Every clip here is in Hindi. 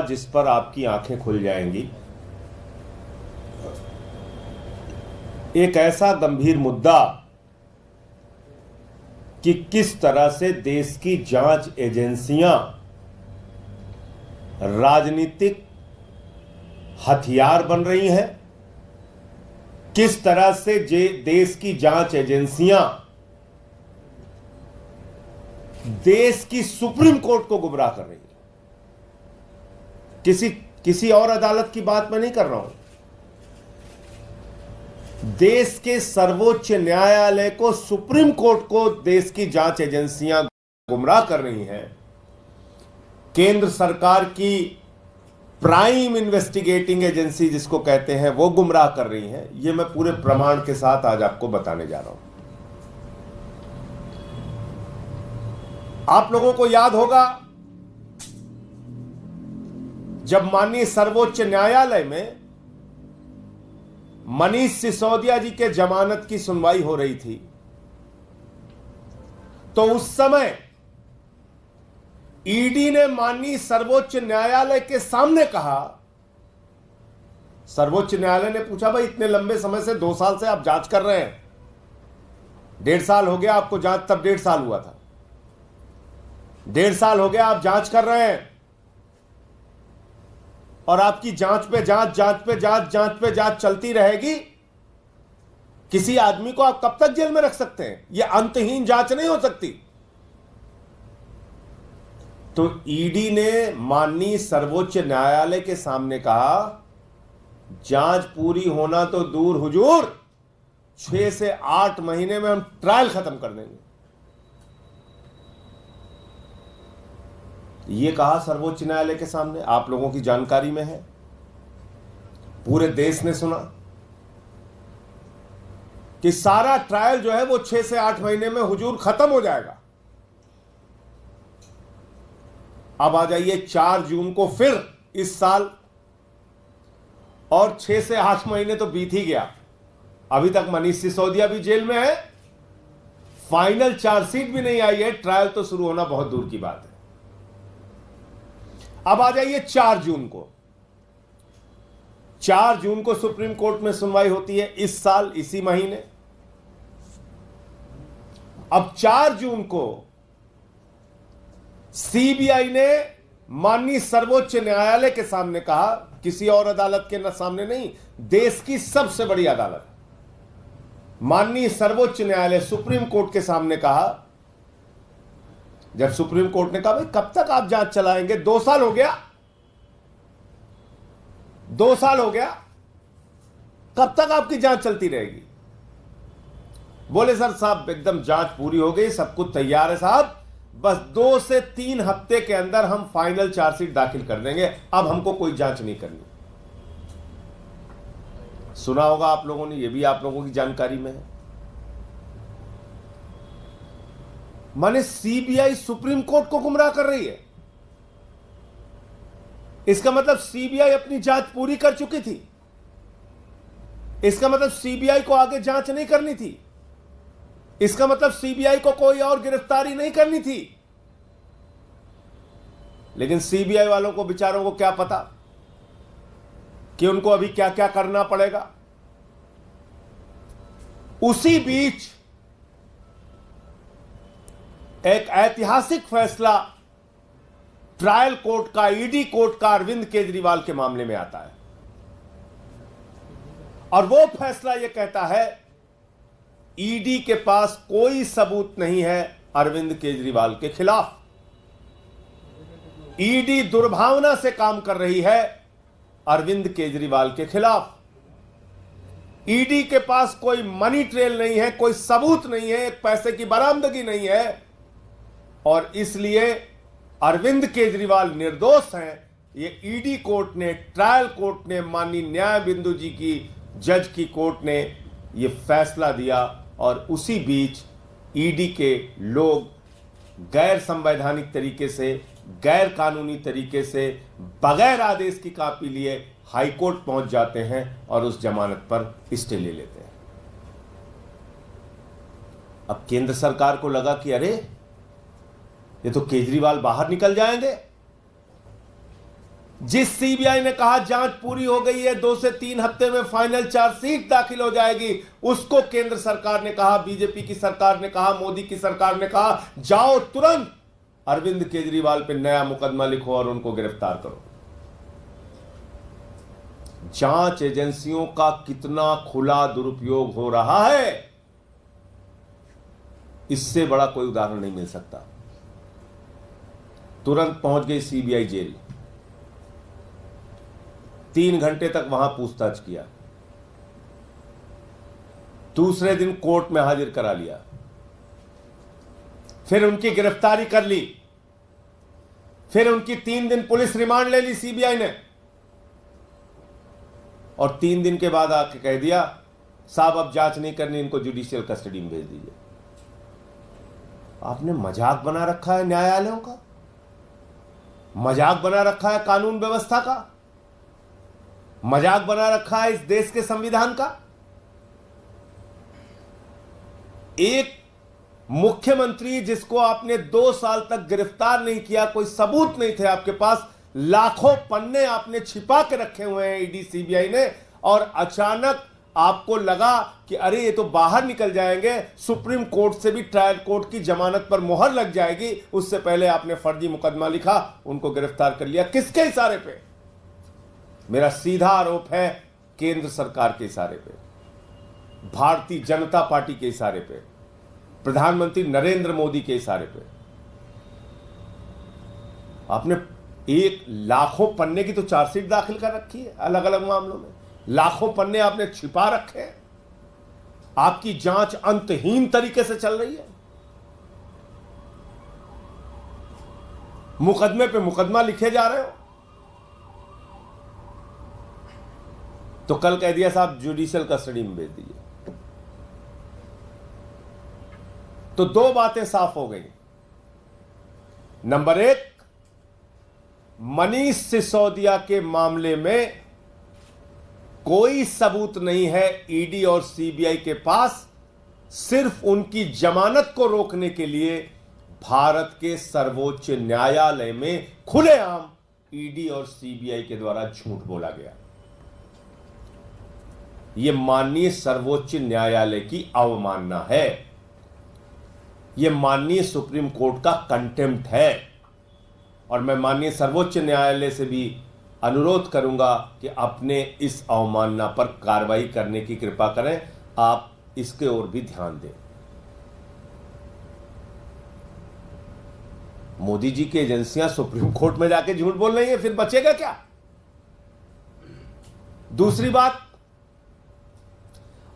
जिस पर आपकी आंखें खुल जाएंगी। एक ऐसा गंभीर मुद्दा कि किस तरह से देश की जांच एजेंसियां राजनीतिक हथियार बन रही हैं, किस तरह से देश की जांच एजेंसियां देश की सुप्रीम कोर्ट को गुमराह कर रही हैं। किसी और अदालत की बात मैं नहीं कर रहा हूं, देश के सर्वोच्च न्यायालय को, सुप्रीम कोर्ट को देश की जांच एजेंसियां गुमराह कर रही हैं। केंद्र सरकार की प्राइम इन्वेस्टिगेटिंग एजेंसी जिसको कहते हैं वो गुमराह कर रही हैं। ये मैं पूरे प्रमाण के साथ आज आपको बताने जा रहा हूं। आप लोगों को याद होगा जब माननीय सर्वोच्च न्यायालय में मनीष सिसोदिया जी के जमानत की सुनवाई हो रही थी, तो उस समय ईडी ने माननीय सर्वोच्च न्यायालय के सामने कहा, सर्वोच्च न्यायालय ने पूछा भाई इतने लंबे समय से 2 साल से आप जांच कर रहे हैं, 1.5 साल हो गया आपको जांच, तब 1.5 साल हुआ था, 1.5 साल हो गया आप जांच कर रहे हैं और आपकी जांच पे जांच चलती रहेगी। किसी आदमी को आप कब तक जेल में रख सकते हैं? यह अंतहीन जांच नहीं हो सकती। तो ईडी ने माननीय सर्वोच्च न्यायालय के सामने कहा, जांच पूरी होना तो दूर हुजूर, 6 से 8 महीने में हम ट्रायल खत्म कर देंगे। ये कहा सर्वोच्च न्यायालय के सामने, आप लोगों की जानकारी में है, पूरे देश ने सुना कि सारा ट्रायल जो है वो 6 से 8 महीने में हुजूर खत्म हो जाएगा। अब आ जाइए 4 जून को फिर इस साल, और 6 से 8 महीने तो बीत ही गया, अभी तक मनीष सिसोदिया भी जेल में है, फाइनल चार्जशीट भी नहीं आई है, ट्रायल तो शुरू होना बहुत दूर की बात है। अब आ जाइए 4 जून को। 4 जून को सुप्रीम कोर्ट में सुनवाई होती है इस साल, इसी महीने। अब 4 जून को सीबीआई ने माननीय सर्वोच्च न्यायालय के सामने कहा, किसी और अदालत के सामने नहीं, देश की सबसे बड़ी अदालत माननीय सर्वोच्च न्यायालय सुप्रीम कोर्ट के सामने कहा, जब सुप्रीम कोर्ट ने कहा भाई कब तक आप जांच चलाएंगे, 2 साल हो गया, 2 साल हो गया, कब तक आपकी जांच चलती रहेगी? बोले सर साहब एकदम जांच पूरी हो गई, सब कुछ तैयार है साहब, बस 2 से 3 हफ्ते के अंदर हम फाइनल चार्जशीट दाखिल कर देंगे, अब हमको कोई जांच नहीं करनी। सुना होगा आप लोगों ने, यह भी आप लोगों की जानकारी में है। माने सीबीआई सुप्रीम कोर्ट को गुमराह कर रही है। इसका मतलब सीबीआई अपनी जांच पूरी कर चुकी थी, इसका मतलब सीबीआई को आगे जांच नहीं करनी थी, इसका मतलब सीबीआई को कोई और गिरफ्तारी नहीं करनी थी। लेकिन सीबीआई वालों को, बेचारों को क्या पता कि उनको अभी क्या क्या करना पड़ेगा। उसी बीच एक ऐतिहासिक फैसला ट्रायल कोर्ट का, ईडी कोर्ट का अरविंद केजरीवाल के मामले में आता है, और वो फैसला यह कहता है ईडी के पास कोई सबूत नहीं है अरविंद केजरीवाल के खिलाफ। ईडी दुर्भावना से काम कर रही है अरविंद केजरीवाल के खिलाफ। ईडी के पास कोई मनी ट्रेल नहीं है, कोई सबूत नहीं है, एक पैसे की बरामदगी नहीं है, और इसलिए अरविंद केजरीवाल निर्दोष हैं। ये ईडी कोर्ट ने, ट्रायल कोर्ट ने, माननीय न्याय बिंदु जी की जज की कोर्ट ने ये फैसला दिया, और उसी बीच ईडी के लोग गैर संवैधानिक तरीके से, गैर कानूनी तरीके से, बगैर आदेश की कॉपी लिए हाई कोर्ट पहुंच जाते हैं और उस जमानत पर स्टे ले लेते हैं। अब केंद्र सरकार को लगा कि अरे ये तो केजरीवाल बाहर निकल जाएंगे, जिस सीबीआई ने कहा जांच पूरी हो गई है, 2 से 3 हफ्ते में फाइनल चार्जशीट दाखिल हो जाएगी, उसको केंद्र सरकार ने कहा, बीजेपी की सरकार ने कहा, मोदी की सरकार ने कहा, जाओ तुरंत अरविंद केजरीवाल पे नया मुकदमा लिखो और उनको गिरफ्तार करो। जांच एजेंसियों का कितना खुला दुरुपयोग हो रहा है, इससे बड़ा कोई उदाहरण नहीं मिल सकता। तुरंत पहुंच गई सीबीआई जेल, 3 घंटे तक वहां पूछताछ किया, दूसरे दिन कोर्ट में हाजिर करा लिया, फिर उनकी गिरफ्तारी कर ली, फिर उनकी 3 दिन पुलिस रिमांड ले ली सीबीआई ने, और 3 दिन के बाद आके कह दिया साहब अब जांच नहीं करनी, इनको जुडिशियल कस्टडी में भेज दीजिए। आपने मजाक बना रखा है न्यायालयों का, मजाक बना रखा है कानून व्यवस्था का, मजाक बना रखा है इस देश के संविधान का। एक मुख्यमंत्री जिसको आपने 2 साल तक गिरफ्तार नहीं किया, कोई सबूत नहीं थे आपके पास, लाखों पन्ने आपने छिपा के रखे हुए हैं ईडी सीबीआई ने, और अचानक आपको लगा कि अरे ये तो बाहर निकल जाएंगे, सुप्रीम कोर्ट से भी ट्रायल कोर्ट की जमानत पर मोहर लग जाएगी, उससे पहले आपने फर्जी मुकदमा लिखा, उनको गिरफ्तार कर लिया। किसके इशारे पे? मेरा सीधा आरोप है केंद्र सरकार के इशारे पे, भारतीय जनता पार्टी के इशारे पे, प्रधानमंत्री नरेंद्र मोदी के इशारे पे। आपने एक लाखों पन्ने की तो चार्जशीट दाखिल कर रखी है, अलग अलग मामलों में लाखों पन्ने आपने छिपा रखे हैं। आपकी जांच अंतहीन तरीके से चल रही है, मुकदमे पे मुकदमा लिखे जा रहे हो। तो कल कह दिया साहब जुडिशियल कस्टडी में भेज दीजिए, तो 2 बातें साफ हो गई। नंबर 1, मनीष सिसोदिया के मामले में कोई सबूत नहीं है ईडी और सीबीआई के पास, सिर्फ उनकी जमानत को रोकने के लिए भारत के सर्वोच्च न्यायालय में खुलेआम ईडी और सीबीआई के द्वारा झूठ बोला गया। यह माननीय सर्वोच्च न्यायालय की अवमानना है, यह माननीय सुप्रीम कोर्ट का कंटेम्प्ट है, और मैं माननीय सर्वोच्च न्यायालय से भी अनुरोध करूंगा कि अपने इस अवमानना पर कार्रवाई करने की कृपा करें। आप इसके ओर भी ध्यान दें। मोदी जी की एजेंसियां सुप्रीम कोर्ट में जाके झूठ बोल रही हैं, फिर बचेगा क्या? दूसरी बात,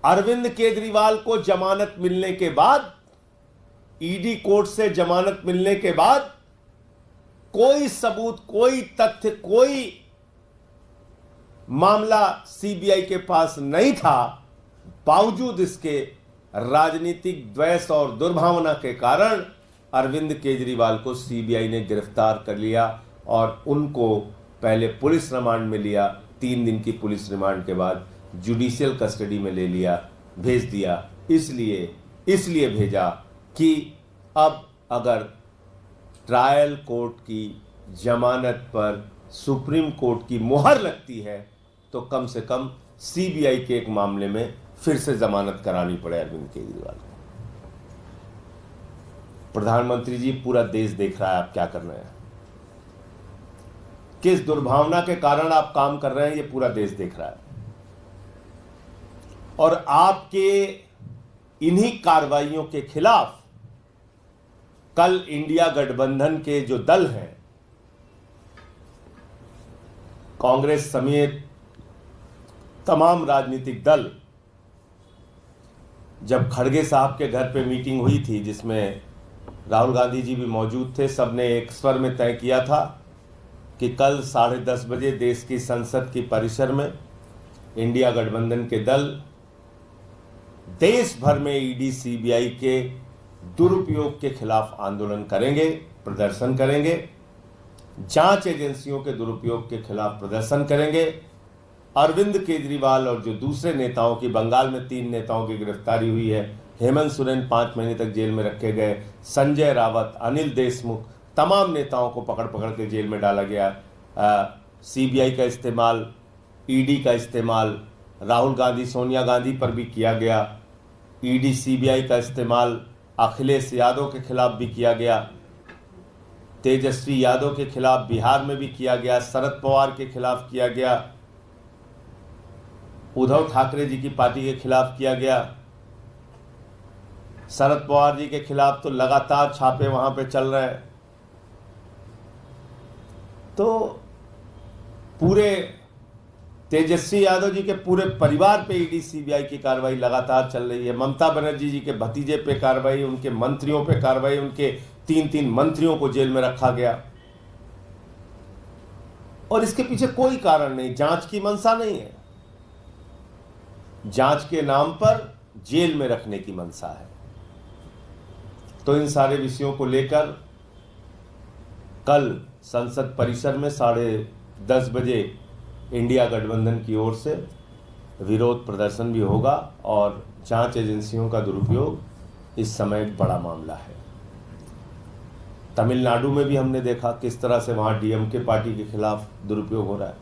अरविंद केजरीवाल को जमानत मिलने के बाद, ईडी कोर्ट से जमानत मिलने के बाद कोई सबूत, कोई तथ्य, कोई मामला सीबीआई के पास नहीं था। बावजूद इसके राजनीतिक द्वेष और दुर्भावना के कारण अरविंद केजरीवाल को सीबीआई ने गिरफ्तार कर लिया और उनको पहले पुलिस रिमांड में लिया, 3 दिन की पुलिस रिमांड के बाद जुडिशियल कस्टडी में ले लिया, भेज दिया। इसलिए भेजा कि अब अगर ट्रायल कोर्ट की जमानत पर सुप्रीम कोर्ट की मोहर लगती है तो कम से कम सीबीआई के एक मामले में फिर से जमानत करानी पड़े अरविंद केजरीवाल को। प्रधानमंत्री जी, पूरा देश देख रहा है आप क्या कर रहे हैं, किस दुर्भावना के कारण आप काम कर रहे हैं, ये पूरा देश देख रहा है। और आपके इन्हीं कार्रवाइयों के खिलाफ कल इंडिया गठबंधन के जो दल हैं, कांग्रेस समेत तमाम राजनीतिक दल, जब खड़गे साहब के घर पे मीटिंग हुई थी जिसमें राहुल गांधी जी भी मौजूद थे, सबने एक स्वर में तय किया था कि कल 10:30 बजे देश की संसद की परिसर में इंडिया गठबंधन के दल देश भर में ईडी सीबीआई के दुरुपयोग के खिलाफ आंदोलन करेंगे, प्रदर्शन करेंगे, जांच एजेंसियों के दुरुपयोग के खिलाफ प्रदर्शन करेंगे। अरविंद केजरीवाल और जो दूसरे नेताओं की, बंगाल में 3 नेताओं की गिरफ्तारी हुई है, हेमंत सोरेन 5 महीने तक जेल में रखे गए, संजय रावत, अनिल देशमुख, तमाम नेताओं को पकड़ के जेल में डाला गया। सीबीआई का इस्तेमाल, ईडी का इस्तेमाल राहुल गांधी सोनिया गांधी पर भी किया गया। ईडी सीबीआई का इस्तेमाल अखिलेश यादव के खिलाफ भी किया गया, तेजस्वी यादव के खिलाफ बिहार में भी किया गया, शरद पवार के खिलाफ किया गया, उद्धव ठाकरे जी की पार्टी के खिलाफ किया गया। शरद पवार जी के खिलाफ तो लगातार छापे वहां पे चल रहे हैं। तो पूरे तेजस्वी यादव जी के पूरे परिवार पे ईडी सीबीआई की कार्रवाई लगातार चल रही है। ममता बनर्जी जी के भतीजे पे कार्रवाई, उनके मंत्रियों पे कार्रवाई, उनके 3 मंत्रियों को जेल में रखा गया और इसके पीछे कोई कारण नहीं, जांच की मंशा नहीं है, जांच के नाम पर जेल में रखने की मंशा है। तो इन सारे विषयों को लेकर कल संसद परिसर में 10:30 बजे इंडिया गठबंधन की ओर से विरोध प्रदर्शन भी होगा और जांच एजेंसियों का दुरुपयोग इस समय एक बड़ा मामला है। तमिलनाडु में भी हमने देखा किस तरह से वहां डीएमके पार्टी के खिलाफ दुरुपयोग हो रहा है।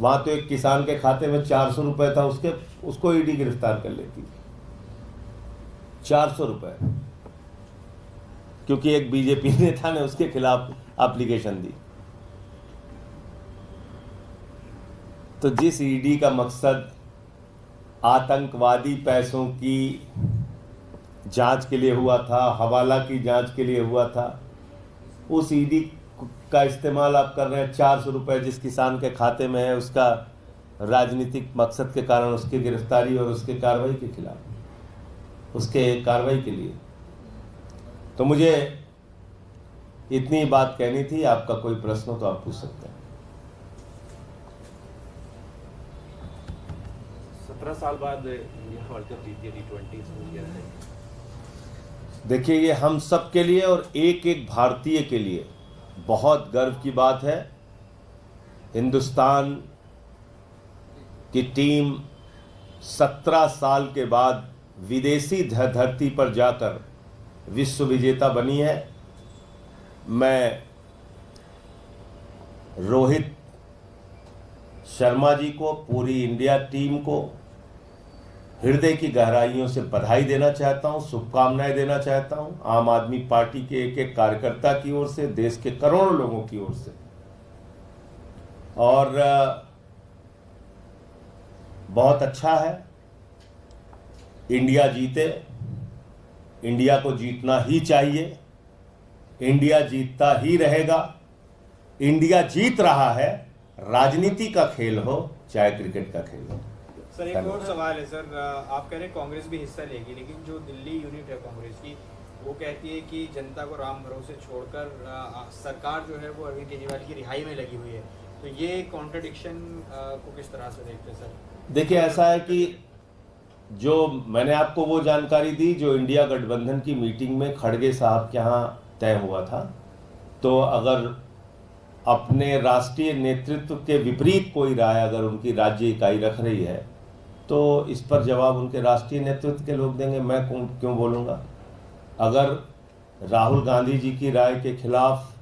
वहां तो एक किसान के खाते में 400 रुपए था, उसको ईडी गिरफ्तार कर लेती। 400 रुपए, क्योंकि एक बीजेपी नेता ने उसके खिलाफ एप्लीकेशन दी। तो जिस ईडी का मकसद आतंकवादी पैसों की जांच के लिए हुआ था, हवाला की जांच के लिए हुआ था, उस ईडी का इस्तेमाल आप कर रहे हैं। 400 रुपए जिस किसान के खाते में है, उसका राजनीतिक मकसद के कारण उसकी गिरफ्तारी और उसके कार्रवाई के खिलाफ, उसके कार्रवाई के लिए। तो मुझे इतनी बात कहनी थी। आपका कोई प्रश्न हो तो आप पूछ सकते हैं। 17 साल बाद इंडिया वर्ल्ड कप जीती है T20 में। देखिए, ये हम सब के लिए और एक एक भारतीय के लिए बहुत गर्व की बात है। हिंदुस्तान की टीम 17 साल के बाद विदेशी धरती पर जाकर विश्व विजेता बनी है। मैं रोहित शर्मा जी को, पूरी इंडिया टीम को हृदय की गहराइयों से बधाई देना चाहता हूं, शुभकामनाएं देना चाहता हूं। आम आदमी पार्टी के एक एक कार्यकर्ता की ओर से, देश के करोड़ों लोगों की ओर से। और बहुत अच्छा है, इंडिया जीते, इंडिया को जीतना ही चाहिए, इंडिया जीतता ही रहेगा। इंडिया जीत रहा है, राजनीति का खेल हो चाहे क्रिकेट का खेल हो। सर, एक और सवाल है सर, आप कह रहे हैं कांग्रेस भी हिस्सा लेगी, लेकिन जो दिल्ली यूनिट है कांग्रेस की, वो कहती है कि जनता को राम भरोसे छोड़कर सरकार जो है वो अरविंद केजरीवाल की रिहाई में लगी हुई है। तो ये कॉन्ट्रडिक्शन को किस तरह से देखते हैं सर? देखिए, ऐसा है कि जो मैंने आपको वो जानकारी दी जो इंडिया गठबंधन की मीटिंग में खड़गे साहब के यहाँ तय हुआ था। तो अगर अपने राष्ट्रीय नेतृत्व के विपरीत कोई राय अगर उनकी राज्य इकाई रख रही है तो इस पर जवाब उनके राष्ट्रीय नेतृत्व के लोग देंगे, मैं क्यों बोलूँगा। अगर राहुल गांधी जी की राय के खिलाफ,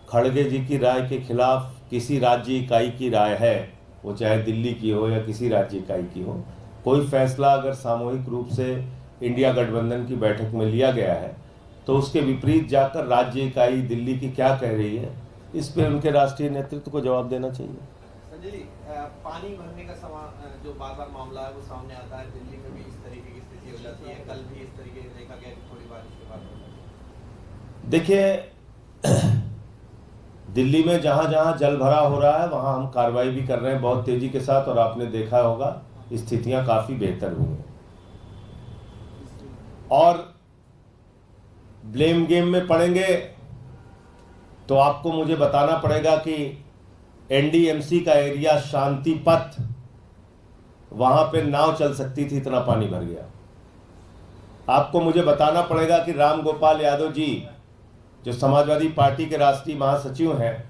खड़गे जी की राय के खिलाफ किसी राज्य इकाई की राय है, वो चाहे दिल्ली की हो या किसी राज्य इकाई की हो, कोई फैसला अगर सामूहिक रूप से इंडिया गठबंधन की बैठक में लिया गया है तो उसके विपरीत जाकर राज्य इकाई दिल्ली की क्या कह रही है, इस पे उनके राष्ट्रीय नेतृत्व को जवाब देना चाहिए। संजय जी, पानी भरने का जो बार-बार मामला है वो सामने आता है। दिल्ली में भी इस तरीके की स्थिति हो जाती है, कल भी इस तरीके से देखा गया थोड़ी बारिश के बाद। देखिए, दिल्ली में जहां जहां जल भरा हो रहा है वहां हम कार्रवाई भी कर रहे हैं बहुत तेजी के साथ, और आपने देखा होगा स्थितियां काफी बेहतर हुई हैं। और ब्लेम गेम में पड़ेंगे तो आपको मुझे बताना पड़ेगा कि एनडीएमसी का एरिया शांति पथ, वहां पे नाव चल सकती थी, इतना पानी भर गया। आपको मुझे बताना पड़ेगा कि राम गोपाल यादव जी जो समाजवादी पार्टी के राष्ट्रीय महासचिव हैं,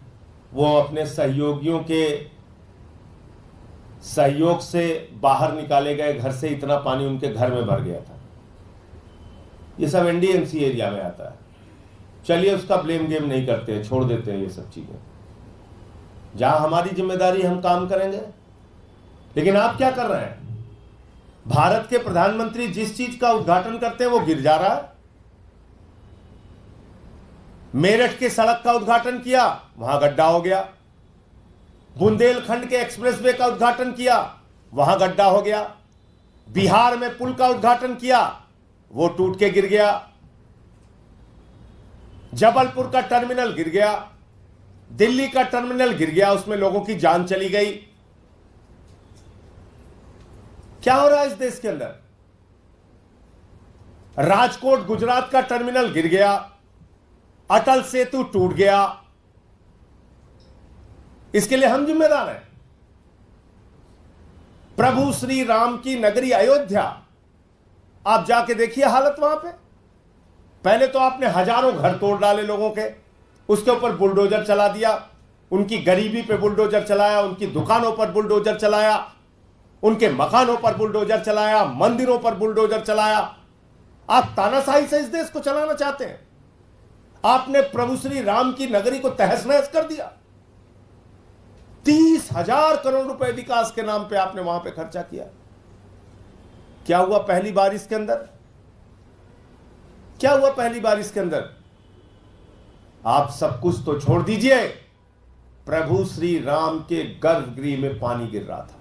वो अपने सहयोगियों के सहयोग से बाहर निकाले गए घर से, इतना पानी उनके घर में भर गया था। ये सब एनडीएमसी एरिया में आता है। चलिए, उसका ब्लेम गेम नहीं करते हैं, छोड़ देते हैं ये सब चीजें। जहां हमारी जिम्मेदारी हम काम करेंगे। लेकिन आप क्या कर रहे हैं? भारत के प्रधानमंत्री जिस चीज का उद्घाटन करते हैं वो गिर जा रहा है। मेरठ के सड़क का उद्घाटन किया, वहां गड्ढा हो गया। बुंदेलखंड के एक्सप्रेसवे का उद्घाटन किया, वहां गड्ढा हो गया। बिहार में पुल का उद्घाटन किया, वो टूट के गिर गया। जबलपुर का टर्मिनल गिर गया, दिल्ली का टर्मिनल गिर गया, उसमें लोगों की जान चली गई। क्या हो रहा है इस देश के अंदर? राजकोट गुजरात का टर्मिनल गिर गया, अटल सेतु टूट गया। इसके लिए हम जिम्मेदार हैं। प्रभु श्री राम की नगरी अयोध्या, आप जाके देखिए हालत वहां पे। पहले तो आपने हजारों घर तोड़ डाले लोगों के, उसके ऊपर बुलडोजर चला दिया, उनकी गरीबी पे बुलडोजर चलाया, उनकी दुकानों पर बुलडोजर चलाया, उनके मकानों पर बुलडोजर चलाया, मंदिरों पर बुलडोजर चलाया। आप तानाशाही से इस देश को चलाना चाहते हैं। आपने प्रभु श्री राम की नगरी को तहस नहस कर दिया। 30,000 करोड़ रुपए विकास के नाम पे आपने वहां पे खर्चा किया। क्या हुआ पहली बारिश के अंदर? क्या हुआ पहली बारिश के अंदर? आप सब कुछ तो छोड़ दीजिए, प्रभु श्री राम के गर्भगृह में पानी गिर रहा था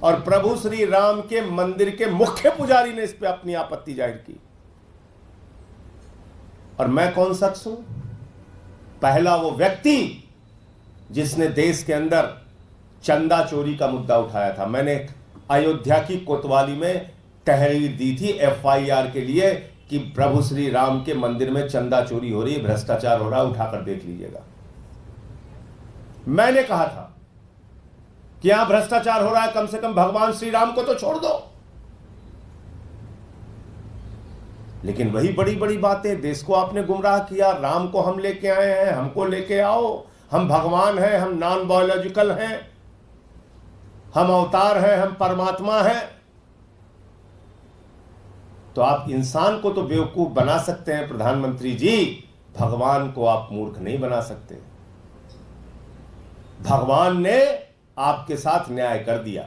और प्रभु श्री राम के मंदिर के मुख्य पुजारी ने इस पे अपनी आपत्ति जाहिर की। और मैं कौन शख्स हूं? पहला वो व्यक्ति जिसने देश के अंदर चंदा चोरी का मुद्दा उठाया था। मैंने अयोध्या की कोतवाली में तहरीर दी थी FIR के लिए कि प्रभु श्री राम के मंदिर में चंदा चोरी हो रही है, भ्रष्टाचार हो रहा है, उठाकर देख लीजिएगा। मैंने कहा था कि यहां भ्रष्टाचार हो रहा है, कम से कम भगवान श्री राम को तो छोड़ दो। लेकिन वही बड़ी बड़ी बातें, देश को आपने गुमराह किया। राम को हम लेके आए हैं, हमको लेके आओ, हम भगवान हैं, हम नॉन बायोलॉजिकल हैं, हम अवतार हैं, हम परमात्मा हैं। तो आप इंसान को तो बेवकूफ बना सकते हैं प्रधानमंत्री जी, भगवान को आप मूर्ख नहीं बना सकते। भगवान ने आपके साथ न्याय कर दिया।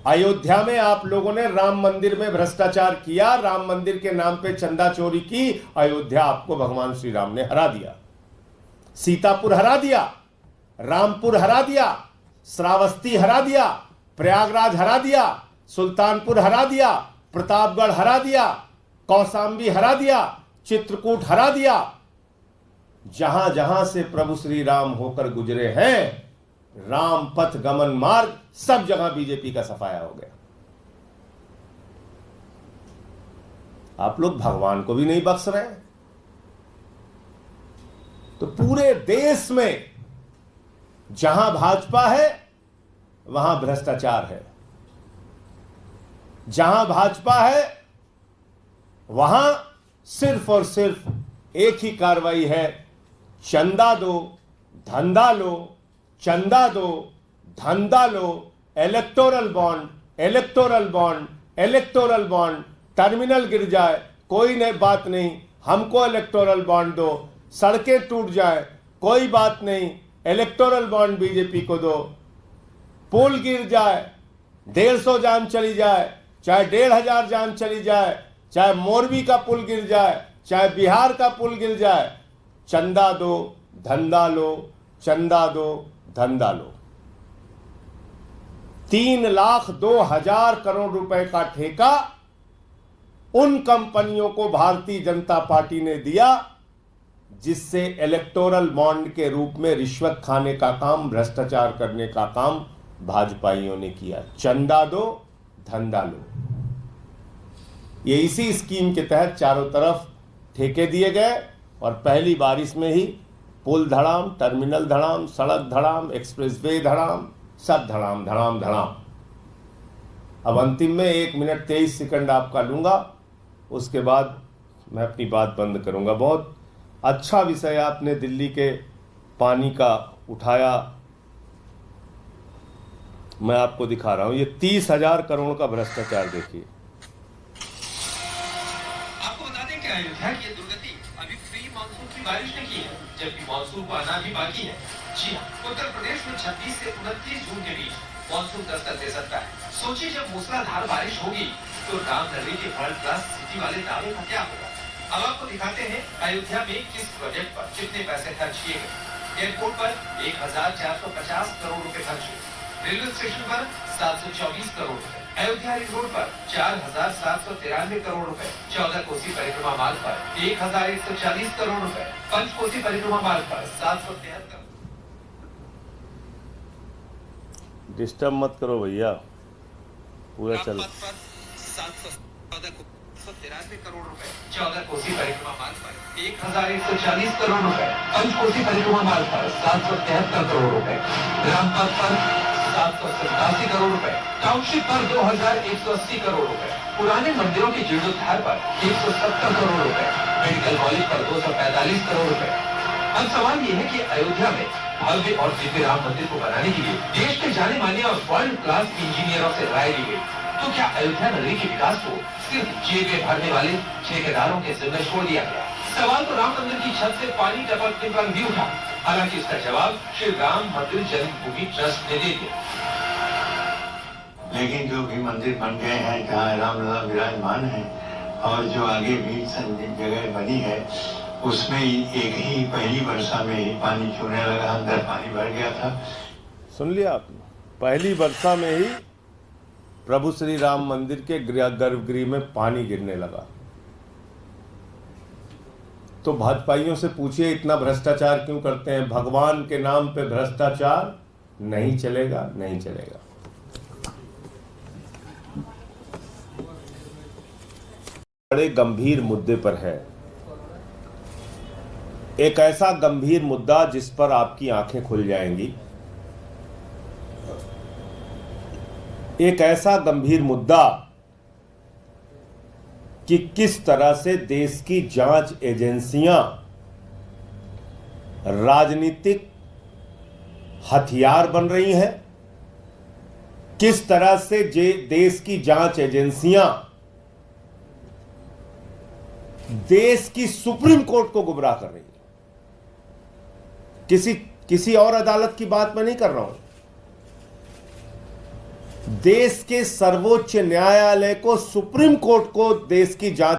अयोध्या में आप लोगों ने राम मंदिर में भ्रष्टाचार किया, राम मंदिर के नाम पे चंदा चोरी की, अयोध्या आपको भगवान श्री राम ने हरा दिया। सीतापुर हरा दिया, रामपुर हरा दिया, श्रावस्ती हरा दिया, प्रयागराज हरा दिया, सुल्तानपुर हरा दिया, प्रतापगढ़ हरा दिया, कौशाम्बी हरा दिया, चित्रकूट हरा दिया। जहां जहां से प्रभु श्री राम होकर गुजरे हैं, राम पथ गमन मार्ग, सब जगह बीजेपी का सफाया हो गया। आप लोग भगवान को भी नहीं बख्श रहे। तो पूरे देश में जहां भाजपा है वहां भ्रष्टाचार है, जहां भाजपा है वहां सिर्फ और सिर्फ एक ही कार्रवाई है, चंदा दो, धंधा लो, चंदा दो, धंधा लो, electoral bond, electoral bond, electoral bond. Terminal गिर जाए कोई नहीं, बात नहीं, हमको इलेक्टोरल बॉन्ड दो। सड़कें टूट जाए कोई बात नहीं, इलेक्टोरल बॉन्ड बीजेपी को दो। पुल गिर जाए, 150 जान चली जाए, चाहे 1,500 जान चली जाए, चाहे मोरबी का पुल गिर जाए, चाहे बिहार का पुल गिर जाए, चंदा दो, धंधा लो, चंदा दो, धंधा लो। 3,02,000 करोड़ रुपए का ठेका उन कंपनियों को भारतीय जनता पार्टी ने दिया जिससे इलेक्टोरल बॉन्ड के रूप में रिश्वत खाने का काम, भ्रष्टाचार करने का काम भाजपाइयों ने किया। चंदा दो, धंधा लो। ये इसी स्कीम के तहत चारों तरफ ठेके दिए गए और पहली बारिश में ही पुल धड़ाम, टर्मिनल धड़ाम, सड़क धड़ाम, एक्सप्रेसवे धड़ाम, सब धड़ाम धड़ाम धड़ाम। अब अंतिम में 1 मिनट 23 सेकंड आपका लूंगा, उसके बाद मैं अपनी बात बंद करूंगा। बहुत अच्छा विषय आपने दिल्ली के पानी का उठाया। मैं आपको दिखा रहा हूं, ये 30,000 करोड़ का भ्रष्टाचार देखिए। आपको बता दें कि अयोध्या की दुर्गति अभी प्री मानसून की बारिश ने की है। जबकि मानसून को आना भी बाकी है। जी हाँ, उत्तर प्रदेश में 26 से 29 जून के बीच मानसून दस्तक दे सकता है। सोचिए जब मूसलाधार बारिश होगी तो रामनगरी के वर्ल्ड क्लास सिटी वाले दावे का क्या होगा। अब आपको दिखाते हैं अयोध्या में किस प्रोजेक्ट पर कितने पैसे खर्च किए गए। एयरपोर्ट पर 1450 करोड़ रुपए खर्च हुए, रेलवे स्टेशन पर 724 करोड़ रुपए, अयोध्या रिंग रोड पर 4793 करोड़ रुपए, 14 कोसी परिक्रमा मार्ग पर 1140 करोड़ रुपए, पंचकोसी परिक्रमा मार्ग पर 773। डिस्टर्ब मत करो भैया, पूरा चल। 793 करोड़ रुपए, 14 कोसी परिक्रमा मार्ग पर 1140 करोड़ रुपए, पंचकोसी परिक्रमा मार्ग पर 773 करोड़ रुपए, रामपथ पर 787 करोड़ रुपए, टाउनशिप पर 2180 करोड़ रुपए, पुराने मंदिरों के जीर्णोद्धार पर 170 करोड़ रुपए, मेडिकल कॉलेज पर 245 करोड़ रुपए। अब सवाल ये है कि अयोध्या में भव्य और दिव्य राम मंदिर को बनाने के लिए देश के जाने माने और वर्ल्ड क्लास इंजीनियरों से राय ली गई, तो क्या अयोध्या नगरी के विकास को सिर्फ जेबें भरने वाले ठेकेदारों के जिम्मे छोड़ दिया गया। सवाल तो राम मंदिर की छत से पानी टपकने पर भी उठा, हालांकि इसका जवाब श्री राम मंदिर जन्मभूमि ट्रस्ट ने दे दिया। लेकिन जो भी मंदिर बन गए हैं जहाँ रामलला विराजमान है और जो आगे भी जगह बनी है उसमें एक ही पहली वर्षा में ही पानी छूने लगा, अंदर पानी भर गया था। सुन लिया आपने, पहली वर्षा में ही प्रभु श्री राम मंदिर के गर्भगृह में पानी गिरने लगा। तो भाजपाइयों से पूछिए इतना भ्रष्टाचार क्यों करते हैं। भगवान के नाम पे भ्रष्टाचार नहीं चलेगा, नहीं चलेगा। बड़े गंभीर मुद्दे पर है, एक ऐसा गंभीर मुद्दा जिस पर आपकी आंखें खुल जाएंगी, एक ऐसा गंभीर मुद्दा कि किस तरह से देश की जांच एजेंसियां राजनीतिक हथियार बन रही हैं, किस तरह से देश की जांच एजेंसियां देश की सुप्रीम कोर्ट को गुमराह कर रही हैं। किसी और अदालत की बात मैं नहीं कर रहा हूं, देश के सर्वोच्च न्यायालय को, सुप्रीम कोर्ट को देश की जांच